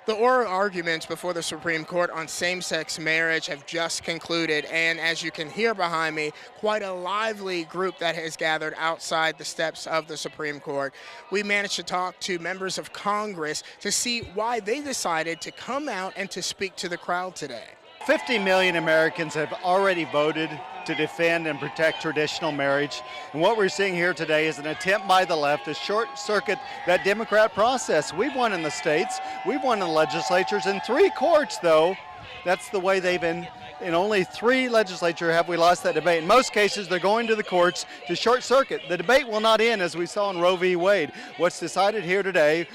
The oral arguments before the Supreme Court on same-sex marriage have just concluded, and as you can hear behind me, quite a lively group that has gathered outside the steps of the Supreme Court. We managed to talk to members of Congress to see why they decided to come out and to speak to the crowd today. 50 million Americans have already voted to defend and protect traditional marriage. And what we're seeing here today is an attempt by the left to short circuit that Democrat process. We've won in the states, we've won in the legislatures, in 3 courts though. That's the way they've been. In only 3 legislatures have we lost that debate. In most cases, they're going to the courts to short circuit. The debate will not end, as we saw in Roe v. Wade. What's decided here today,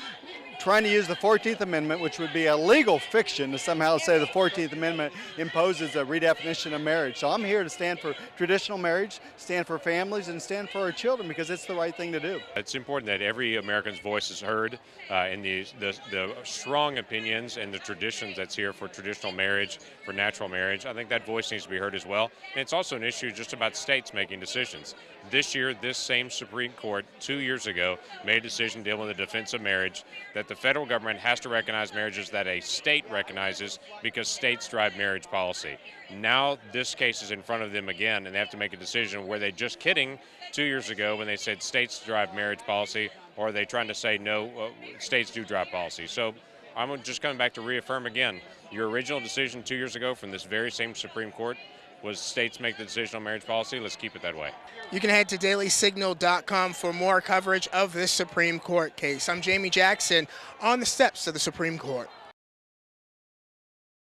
trying to use the 14th Amendment, which would be a legal fiction to somehow say the 14th Amendment imposes a redefinition of marriage. So I'm here to stand for traditional marriage, stand for families, and stand for our children because it's the right thing to do. It's important that every American's voice is heard in the strong opinions and the traditions that's here for traditional marriage, for natural marriage. I think that voice needs to be heard as well. And it's also an issue just about states making decisions. This year, this same Supreme Court, 2 years ago, made a decision dealing with the defense of marriage that the federal government has to recognize marriages that a state recognizes because states drive marriage policy. Now this case is in front of them again, and they have to make a decision. Were they just kidding 2 years ago when they said states drive marriage policy, or are they trying to say no, states do drive policy? So I'm just coming back to reaffirm again, your original decision 2 years ago from this very same Supreme Court was states make the decision on marriage policy. Let's keep it that way. You can head to dailysignal.com for more coverage of this Supreme Court case. I'm Jamie Jackson on the steps of the Supreme Court.